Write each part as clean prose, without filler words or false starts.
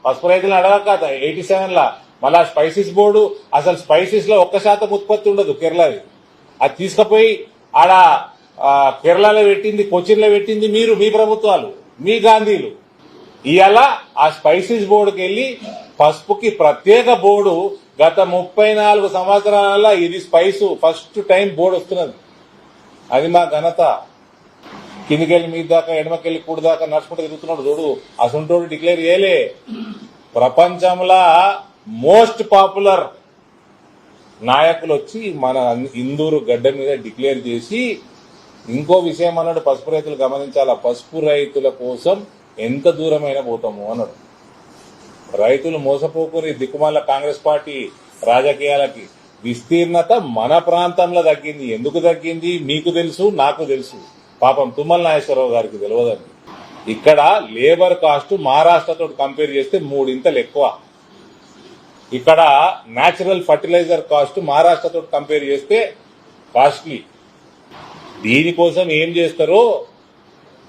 పసుపు రైతులను అడగక 87 లా మళ్ళా స్పైసీస్ బోర్డు అసలు స్పైసీస్ లో 1% ఉత్పత్తి ఉండదు కేరళది. అది తీసుకుపోయి ఆడ కేరళలో పెట్టింది, కొచ్చిన్లో పెట్టింది మీరు, మీ ప్రభుత్వాలు, మీ గాంధీలు. ఇవాళ ఆ స్పైసీస్ బోర్డుకి వెళ్లి పసుపుకి ప్రత్యేక బోర్డు గత 34 సంవత్సరాల ఇది స్పైసు ఫస్ట్ టైం బోర్డు వస్తున్నది. అది మా ఘనత. కిందికెళ్ళి మీద దాకా ఎడమకెళ్ళి కూడి దాకా నడుచుకుంటూ తిరుగుతున్నాడు చూడు, అసంటోడు డిక్లేర్ చేయలే. ప్రపంచంలో మోస్ట్ పాపులర్ నాయకులు వచ్చి మన ఇందూరు గడ్డ మీద డిక్లేర్ చేసి ఇంకో విషయం అన్నాడు, పసుపు రైతులు గమనించాలా, పసుపు రైతుల కోసం ఎంత దూరమైనా పోతాము అన్నాడు. రైతులు మోసపోకుని దిక్కుమాల కాంగ్రెస్ పార్టీ రాజకీయాలకి విస్తీర్ణత మన ప్రాంతంలో తగ్గింది. ఎందుకు తగ్గింది మీకు తెలుసు, నాకు తెలుసు. పాపం తుమ్మల నాగేశ్వరరావు గారికి తెలియదండి. ఇక్కడ లేబర్ కాస్ట్ మహారాష్ట్రతో కంపేర్ చేస్తే 3 ఇంతలు ఎక్కువ. ఇక్కడ న్యాచురల్ ఫర్టిలైజర్ కాస్ట్ మహారాష్ట్రతో కంపేర్ చేస్తే కాస్ట్లీ. దీనికోసం ఏం చేస్తారో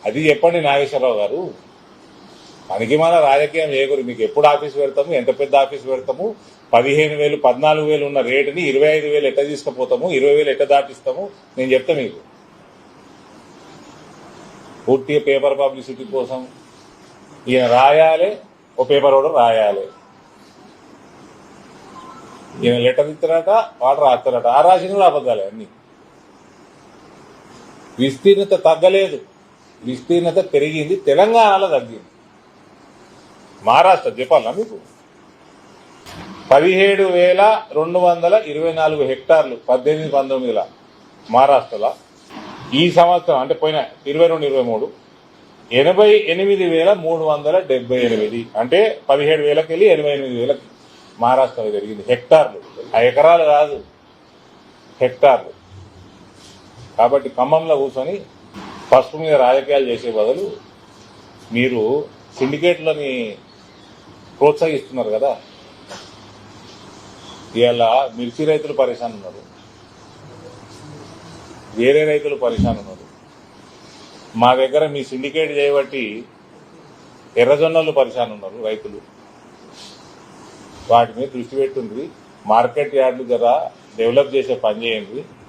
అది చెప్పండి నాగేశ్వరరావు గారు. పనికి మన రాజకీయం చేయకూడదు. మీకు ఎప్పుడు ఆఫీస్ పెడతాము, ఎంత పెద్ద ఆఫీస్ పెడతాము, 15,000 14,000 ఉన్న రేటుని 25,000 ఎట్లా తీసుకుపోతాము, 20,000 ఎట్లా దాటిస్తాము నేను చెప్తా మీకు. పూర్తిగా పేపర్ పబ్లిసిటీ కోసం ఈయన రాయాలి, ఓ పేపర్ కూడా రాయాలి. ఈయన లెటర్ ఇస్తారట, వాడు రాస్తారట. ఆ రాసిన కూడా అబద్దాలే అన్ని. విస్తీర్ణత తగ్గలేదు, విస్తీర్ణత పెరిగింది. తెలంగాణలో తగ్గింది. మహారాష్ట్ర చెప్పాలా మీకు 17,224 హెక్టార్లు 18-19 మహారాష్ట్రలో. ఈ సంవత్సరం అంటే పోయిన 22-23 88,378 అంటే 17,000కి వెళ్ళి 88,000కి మహారాష్ట్రలో జరిగింది. హెక్టార్లు, ఆ ఎకరాలు కాదు, హెక్టార్లు. కాబట్టి ఖమ్మంలో కూర్చొని పసుపు మీద రాజకీయాలు చేసే బదులు మీరు సిండికేట్లని ప్రోత్సహిస్తున్నారు కదా. ఇవాళ మిర్చి రైతులు పరేషాన్ ఉన్నారు, వేరే రైతులు పరేషాన్ ఉన్నారు. మా దగ్గర మీ సిండికేట్ చేయబట్టి ఎర్రజొన్నలు పరేషాన్ ఉన్నారు రైతులు. వాటి మీద దృష్టి పెట్టుంది. మార్కెట్ యార్డులు జర డెవలప్ చేసే పని చేయండి.